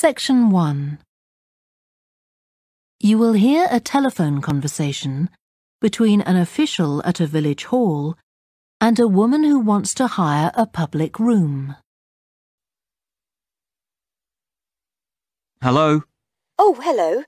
Section 1. You will hear a telephone conversation between an official at a village hall and a woman who wants to hire a public room. Hello? Oh, hello.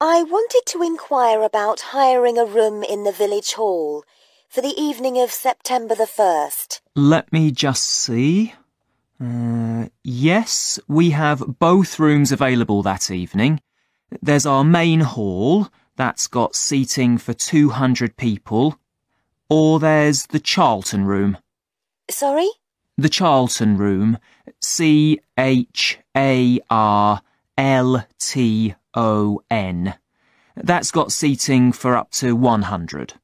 I wanted to inquire about hiring a room in the village hall for the evening of September the 1st. Let me just see. Yes, we have both rooms available that evening. There's our main hall, that's got seating for 200 people. Or there's the Charlton room. Sorry? The Charlton room. CHARLTON. That's got seating for up to 100.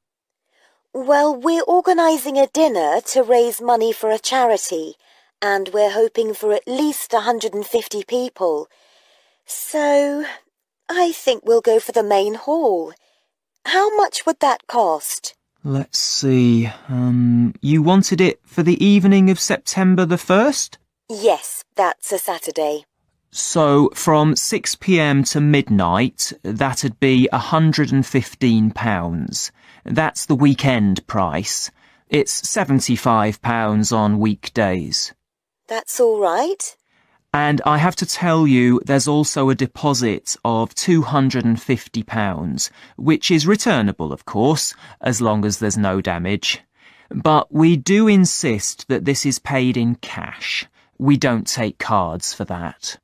Well, we're organising a dinner to raise money for a charity, and we're hoping for at least 150 people. So, I think we'll go for the main hall. How much would that cost? Let's see. You wanted it for the evening of September the 1st? Yes, that's a Saturday. So, from 6 p.m. to midnight, that'd be £115. That's the weekend price. It's £75 on weekdays. That's all right. And I have to tell you, there's also a deposit of £250, which is returnable, of course, as long as there's no damage. But we do insist that this is paid in cash. We don't take cards for that.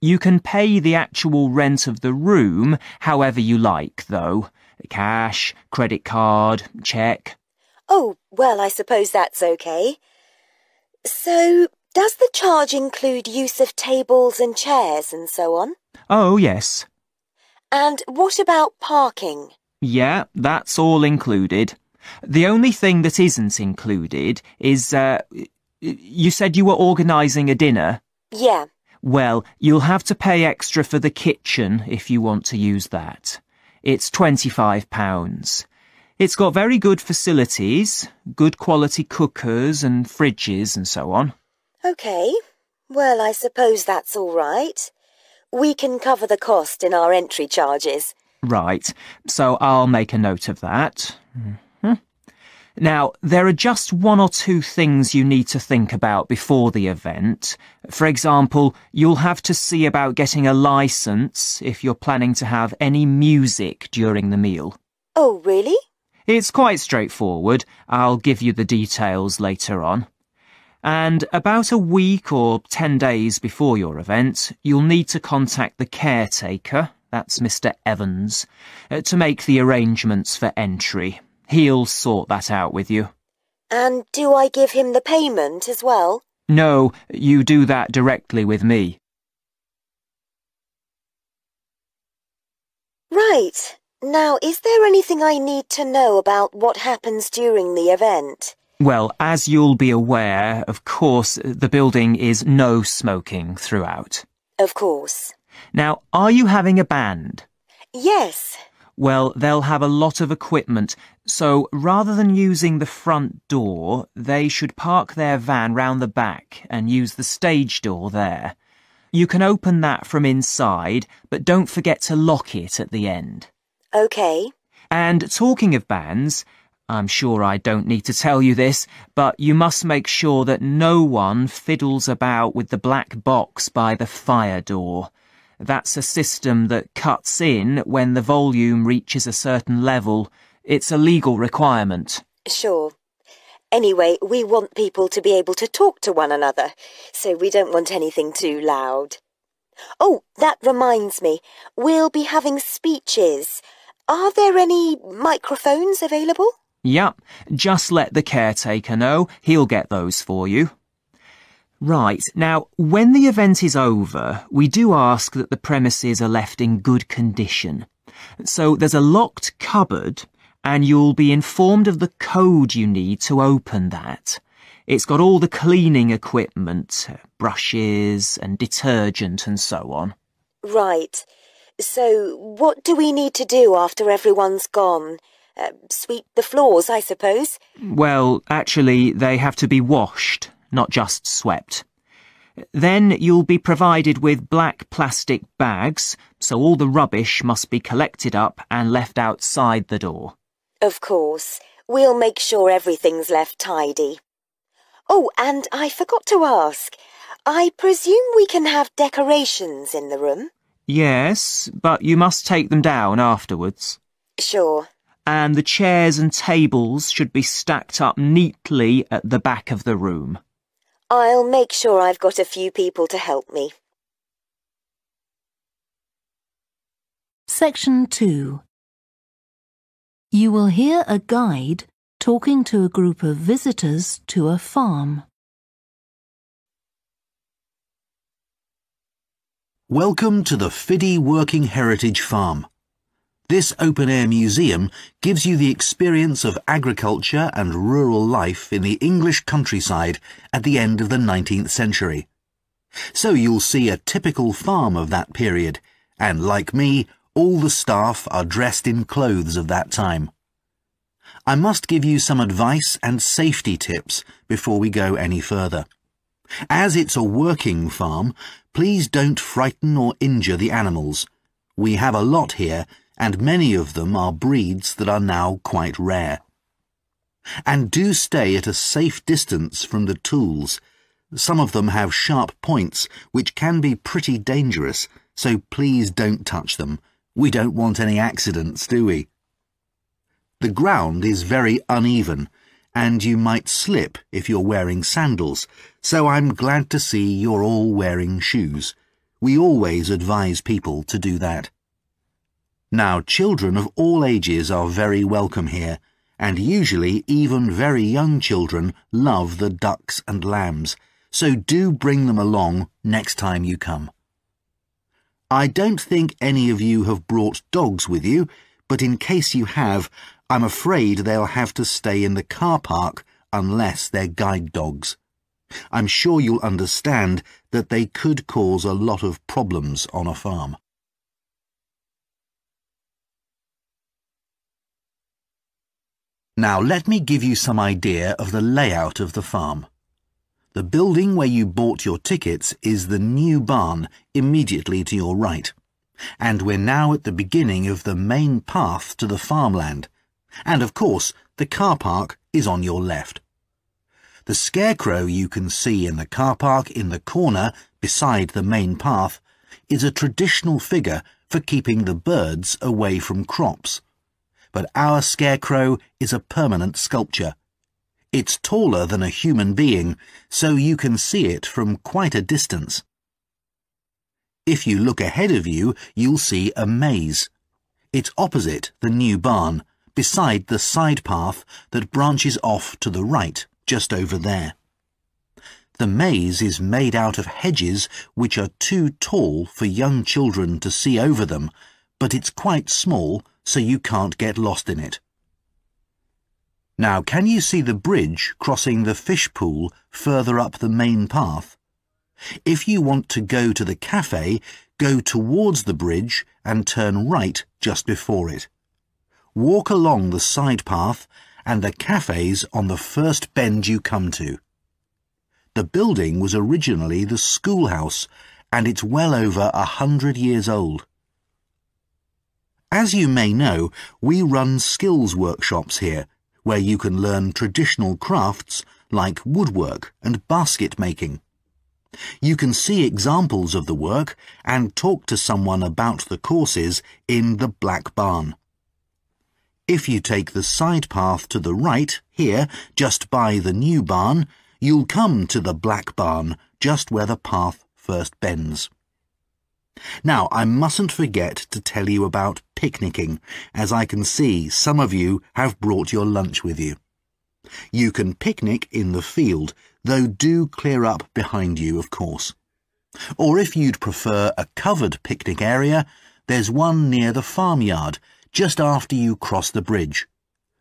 You can pay the actual rent of the room however you like, though. Cash, credit card, cheque. Oh, well, I suppose that's okay. So, does the charge include use of tables and chairs and so on? Oh, yes. And what about parking? Yeah, that's all included. The only thing that isn't included is, you said you were organising a dinner? Yeah. Well, you'll have to pay extra for the kitchen if you want to use that. It's £25. It's got very good facilities, good quality cookers and fridges and so on. OK. Well, I suppose that's all right. We can cover the cost in our entry charges. Right, so I'll make a note of that. Now, there are just one or two things you need to think about before the event. For example, you'll have to see about getting a licence if you're planning to have any music during the meal. Oh, really? It's quite straightforward. I'll give you the details later on. And about a week or 10 days before your event, you'll need to contact the caretaker, that's Mr. Evans, to make the arrangements for entry. He'll sort that out with you. And do I give him the payment as well? No, you do that directly with me. Right. Now, is there anything I need to know about what happens during the event? Well, as you'll be aware, of course, the building is no smoking throughout. Of course. Now, are you having a band? Yes. Well, they'll have a lot of equipment, so rather than using the front door, they should park their van round the back and use the stage door there. You can open that from inside, but don't forget to lock it at the end. OK. And talking of bands, I'm sure I don't need to tell you this, but you must make sure that no one fiddles about with the black box by the fire door. That's a system that cuts in when the volume reaches a certain level. It's a legal requirement. Sure. Anyway, we want people to be able to talk to one another, so we don't want anything too loud. Oh, that reminds me. We'll be having speeches. Are there any microphones available? Yep, just let the caretaker know. He'll get those for you. Right, now, when the event is over, we do ask that the premises are left in good condition. So there's a locked cupboard, and you'll be informed of the code you need to open that. It's got all the cleaning equipment, brushes and detergent and so on. Right. So what do we need to do after everyone's gone? Sweep the floors, I suppose? Well, actually, they have to be washed, not just swept. Then you'll be provided with black plastic bags, so all the rubbish must be collected up and left outside the door. Of course. We'll make sure everything's left tidy. Oh, and I forgot to ask. I presume we can have decorations in the room? Yes, but you must take them down afterwards. Sure. And the chairs and tables should be stacked up neatly at the back of the room. I'll make sure I've got a few people to help me. Section 2. You will hear a guide talking to a group of visitors to a farm. Welcome to the Fiddy Working Heritage Farm. This open-air museum gives you the experience of agriculture and rural life in the English countryside at the end of the 19th century. So you'll see a typical farm of that period, and like me, all the staff are dressed in clothes of that time. I must give you some advice and safety tips before we go any further. As it's a working farm, please don't frighten or injure the animals. We have a lot here, and many of them are breeds that are now quite rare. And do stay at a safe distance from the tools. Some of them have sharp points, which can be pretty dangerous, so please don't touch them. We don't want any accidents, do we? The ground is very uneven, and you might slip if you're wearing sandals, so I'm glad to see you're all wearing shoes. We always advise people to do that. Now, children of all ages are very welcome here, and usually even very young children love the ducks and lambs, so do bring them along next time you come. I don't think any of you have brought dogs with you, but in case you have, I'm afraid they'll have to stay in the car park unless they're guide dogs. I'm sure you'll understand that they could cause a lot of problems on a farm. Now let me give you some idea of the layout of the farm. The building where you bought your tickets is the new barn immediately to your right. And we're now at the beginning of the main path to the farmland. And of course, the car park is on your left. The scarecrow you can see in the car park in the corner beside the main path is a traditional figure for keeping the birds away from crops. But our scarecrow is a permanent sculpture. It's taller than a human being, so you can see it from quite a distance. If you look ahead of you, you'll see a maze. It's opposite the new barn, beside the side path that branches off to the right, just over there. The maze is made out of hedges which are too tall for young children to see over them, but it's quite small, so you can't get lost in it. Now, can you see the bridge crossing the fish pool further up the main path? If you want to go to the cafe, go towards the bridge and turn right just before it. Walk along the side path and the cafe's on the first bend you come to. The building was originally the schoolhouse, and it's well over 100 years old. As you may know, we run skills workshops here, where you can learn traditional crafts like woodwork and basket making. You can see examples of the work and talk to someone about the courses in the Black Barn. If you take the side path to the right, here, just by the new barn, you'll come to the Black Barn, just where the path first bends. Now, I mustn't forget to tell you about picnicking, as I can see some of you have brought your lunch with you. You can picnic in the field, though do clear up behind you, of course. Or if you'd prefer a covered picnic area, there's one near the farmyard, just after you cross the bridge.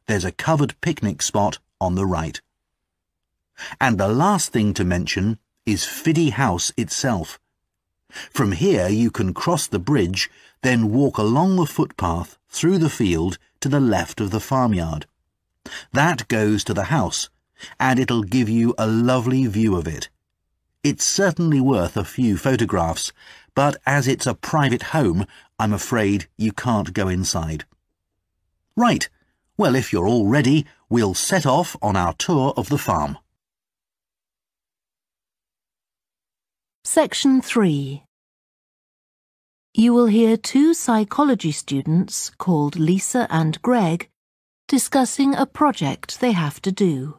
There's a covered picnic spot on the right. And the last thing to mention is Fiddy House itself. From here you can cross the bridge, then walk along the footpath through the field to the left of the farmyard. That goes to the house, and it'll give you a lovely view of it. It's certainly worth a few photographs, but as it's a private home, I'm afraid you can't go inside. Right, well, if you're all ready, we'll set off on our tour of the farm. Section 3. You will hear two psychology students called Lisa and Greg discussing a project they have to do.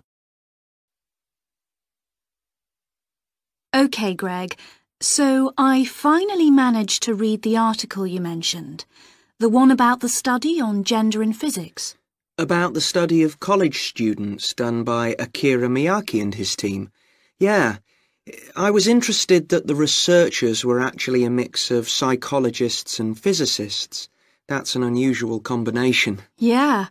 OK, Greg, so I finally managed to read the article you mentioned, the one about the study on gender in physics. About the study of college students done by Akira Miyake and his team. Yeah, I was interested that the researchers were actually a mix of psychologists and physicists. That's an unusual combination. Yeah,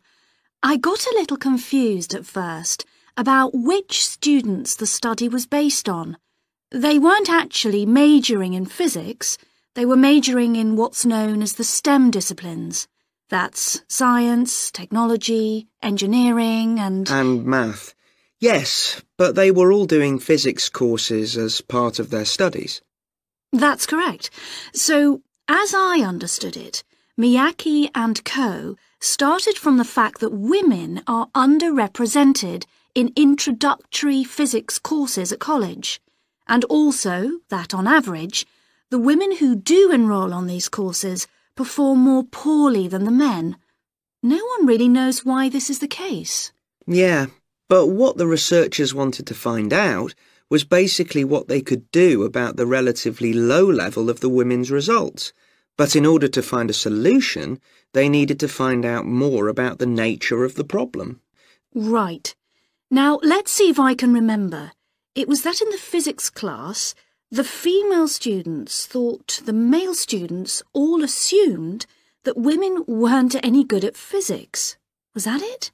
I got a little confused at first about which students the study was based on. They weren't actually majoring in physics, they were majoring in what's known as the STEM disciplines. That's science, technology, engineering and math. Yes, but they were all doing physics courses as part of their studies. That's correct. So, as I understood it, Miyake and co. started from the fact that women are underrepresented in introductory physics courses at college, and also that, on average, the women who do enroll on these courses perform more poorly than the men. No one really knows why this is the case. Yeah, but what the researchers wanted to find out was basically what they could do about the relatively low level of the women's results. But in order to find a solution, they needed to find out more about the nature of the problem. Right. Now, let's see if I can remember. It was that in the physics class, the female students thought the male students all assumed that women weren't any good at physics. Was that it?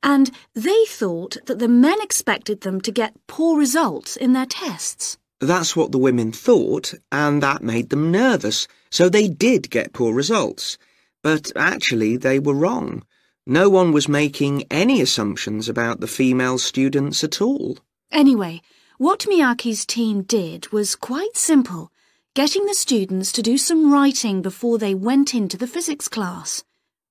And they thought that the men expected them to get poor results in their tests. That's what the women thought, and that made them nervous, so they did get poor results. But actually, they were wrong. No one was making any assumptions about the female students at all. Anyway, what Miyake's team did was quite simple, getting the students to do some writing before they went into the physics class.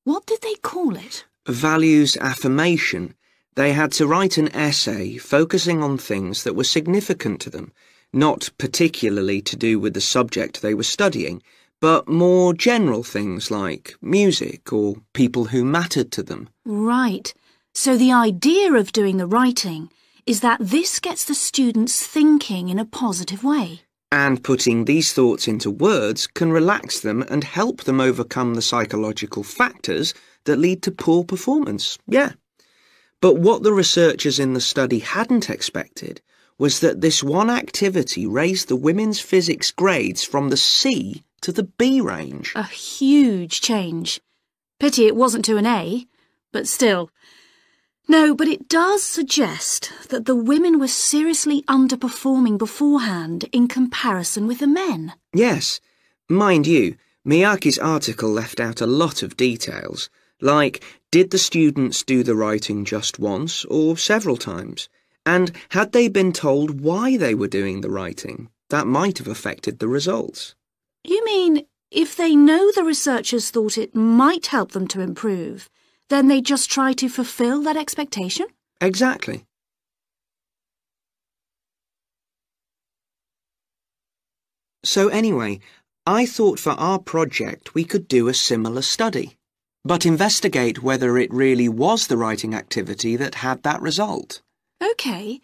What did they call it? Values affirmation. They had to write an essay focusing on things that were significant to them, not particularly to do with the subject they were studying, but more general things like music or people who mattered to them. Right. So the idea of doing the writing is that this gets the students thinking in a positive way. And putting these thoughts into words can relax them and help them overcome the psychological factors that lead to poor performance. Yeah. But what the researchers in the study hadn't expected was that this one activity raised the women's physics grades from the C to the B range. A huge change. Pity it wasn't to an A, but still. No, but it does suggest that the women were seriously underperforming beforehand in comparison with the men. Yes. Mind you, Miyake's article left out a lot of details, like did the students do the writing just once or several times? And had they been told why they were doing the writing? That might have affected the results. You mean if they know the researchers thought it might help them to improve, then they just try to fulfill that expectation? Exactly. So anyway, I thought for our project we could do a similar study, but investigate whether it really was the writing activity that had that result. OK,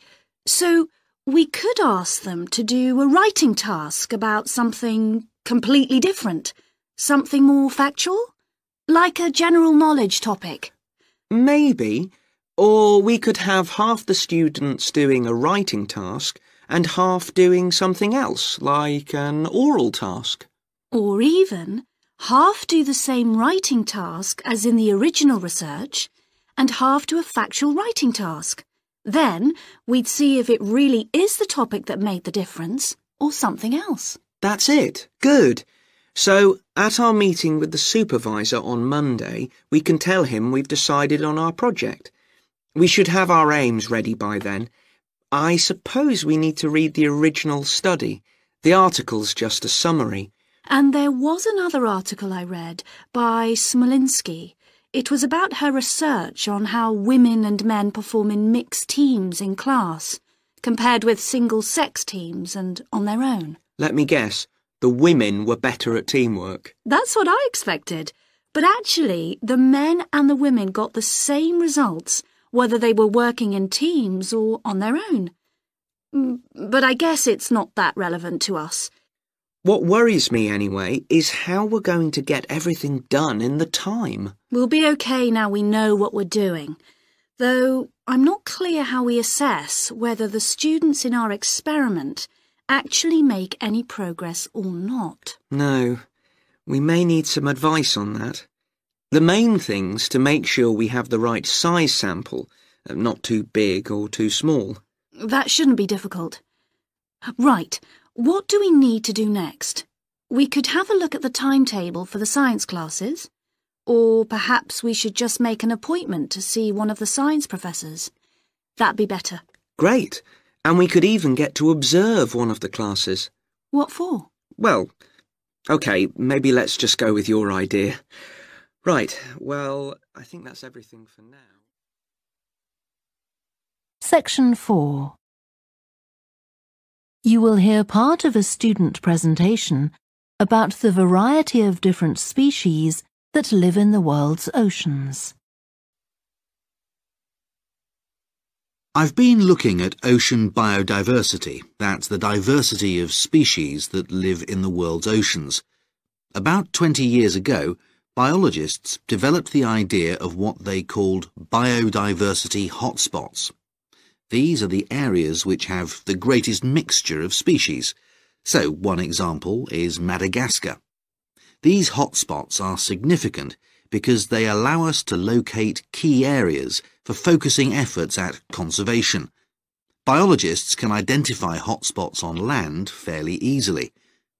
so we could ask them to do a writing task about something completely different, something more factual? Like a general knowledge topic? Maybe. Or we could have half the students doing a writing task and half doing something else, like an oral task. Or even half do the same writing task as in the original research and half do a factual writing task. Then we'd see if it really is the topic that made the difference or something else. That's it. Good. So, at our meeting with the supervisor on Monday, we can tell him we've decided on our project. We should have our aims ready by then. I suppose we need to read the original study. The article's just a summary. And there was another article I read by Smolinski. It was about her research on how women and men perform in mixed teams in class, compared with single-sex teams and on their own. Let me guess, the women were better at teamwork. That's what I expected. But actually, the men and the women got the same results, whether they were working in teams or on their own. But I guess it's not that relevant to us. What worries me, anyway, is how we're going to get everything done in the time. We'll be okay now we know what we're doing. Though I'm not clear how we assess whether the students in our experiment actually make any progress or not. No, we may need some advice on that. The main thing's to make sure we have the right size sample, not too big or too small. That shouldn't be difficult. Right, what do we need to do next? We could have a look at the timetable for the science classes. Or perhaps we should just make an appointment to see one of the science professors. That'd be better. Great. And we could even get to observe one of the classes. What for? Well, OK, maybe let's just go with your idea. Right, well, I think that's everything for now. Section 4. You will hear part of a student presentation about the variety of different species that live in the world's oceans. I've been looking at ocean biodiversity. That's the diversity of species that live in the world's oceans. About 20 years ago, biologists developed the idea of what they called biodiversity hotspots. These are the areas which have the greatest mixture of species. So one example is Madagascar. These hotspots are significant because they allow us to locate key areas for focusing efforts at conservation. Biologists can identify hotspots on land fairly easily,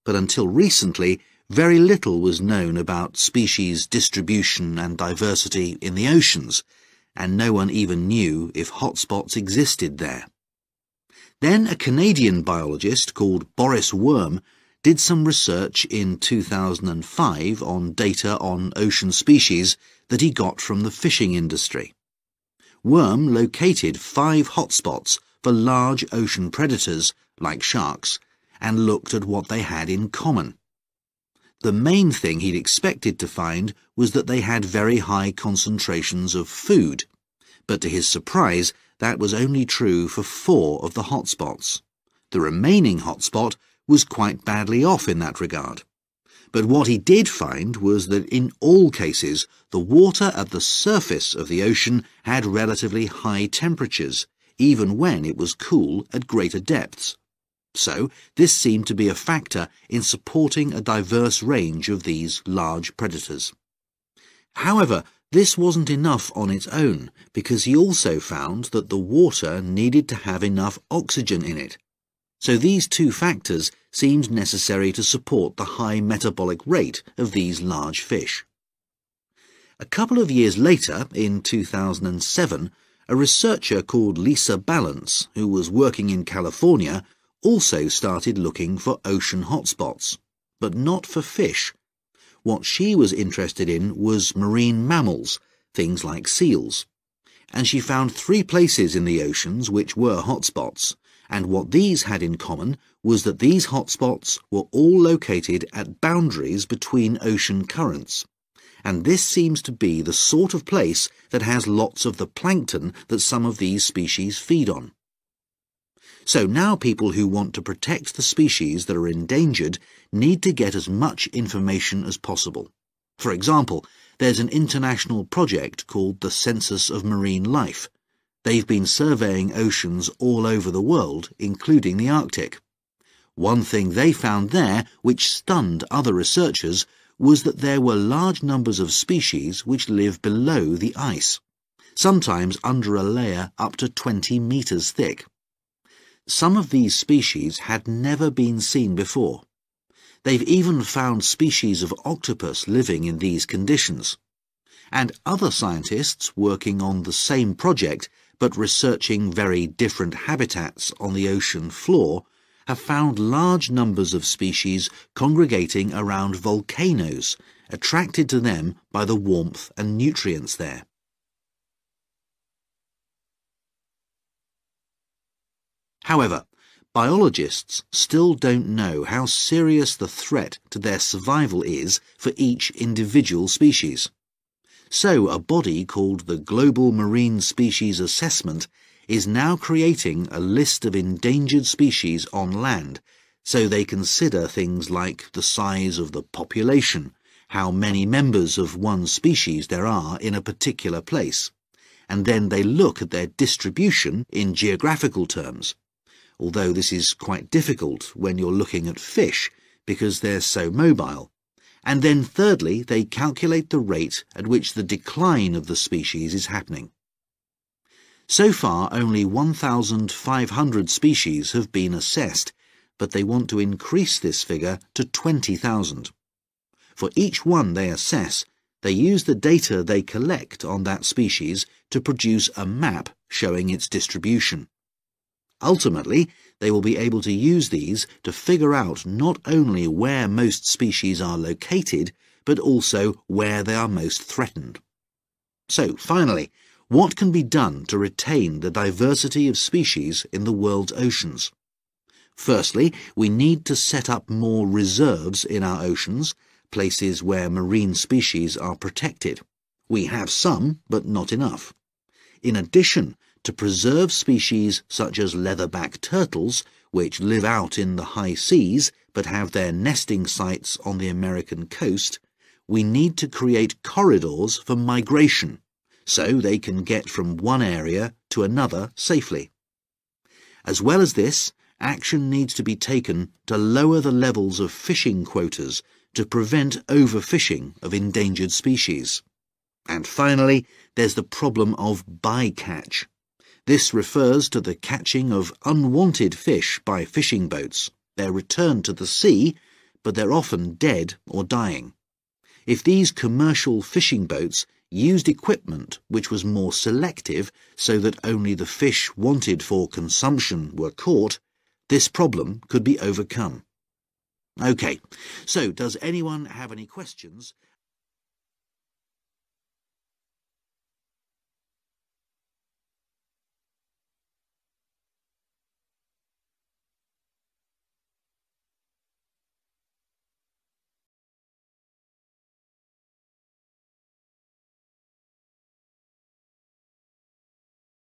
but until recently, very little was known about species distribution and diversity in the oceans, and no one even knew if hotspots existed there. Then a Canadian biologist called Boris Worm did some research in 2005 on data on ocean species that he got from the fishing industry. Worm located 5 hotspots for large ocean predators, like sharks, and looked at what they had in common. The main thing he'd expected to find was that they had very high concentrations of food, but to his surprise, that was only true for 4 of the hotspots. The remaining hotspot was quite badly off in that regard. But what he did find was that in all cases, the water at the surface of the ocean had relatively high temperatures, even when it was cool at greater depths. So this seemed to be a factor in supporting a diverse range of these large predators. However, this wasn't enough on its own, because he also found that the water needed to have enough oxygen in it. So these 2 factors seemed necessary to support the high metabolic rate of these large fish. A couple of years later, in 2007, a researcher called Lisa Balance, who was working in California, also started looking for ocean hotspots, but not for fish. What she was interested in was marine mammals, things like seals. And she found 3 places in the oceans which were hotspots, and what these had in common was that these hotspots were all located at boundaries between ocean currents. And this seems to be the sort of place that has lots of the plankton that some of these species feed on. So now people who want to protect the species that are endangered need to get as much information as possible. For example, there's an international project called the Census of Marine Life. They've been surveying oceans all over the world, including the Arctic. One thing they found there, which stunned other researchers, was that there were large numbers of species which live below the ice, sometimes under a layer up to 20 meters thick. Some of these species had never been seen before. They've even found species of octopus living in these conditions. And other scientists working on the same project but researching very different habitats on the ocean floor have found large numbers of species congregating around volcanoes, attracted to them by the warmth and nutrients there. However, biologists still don't know how serious the threat to their survival is for each individual species. So a body called the Global Marine Species Assessment is now creating a list of endangered species on land, so they consider things like the size of the population, how many members of one species there are in a particular place, and then they look at their distribution in geographical terms. Although this is quite difficult when you're looking at fish because they're so mobile. And then thirdly, they calculate the rate at which the decline of the species is happening. So far, only 1,500 species have been assessed, but they want to increase this figure to 20,000. For each one they assess, they use the data they collect on that species to produce a map showing its distribution. Ultimately, they will be able to use these to figure out not only where most species are located, but also where they are most threatened. So, finally, what can be done to retain the diversity of species in the world's oceans? Firstly, we need to set up more reserves in our oceans, places where marine species are protected. We have some, but not enough. In addition, to preserve species such as leatherback turtles, which live out in the high seas but have their nesting sites on the American coast, we need to create corridors for migration, so they can get from one area to another safely. As well as this, action needs to be taken to lower the levels of fishing quotas to prevent overfishing of endangered species. And finally, there's the problem of bycatch. This refers to the catching of unwanted fish by fishing boats. They're returned to the sea, but they're often dead or dying. If these commercial fishing boats used equipment which was more selective so that only the fish wanted for consumption were caught, this problem could be overcome. OK, so does anyone have any questions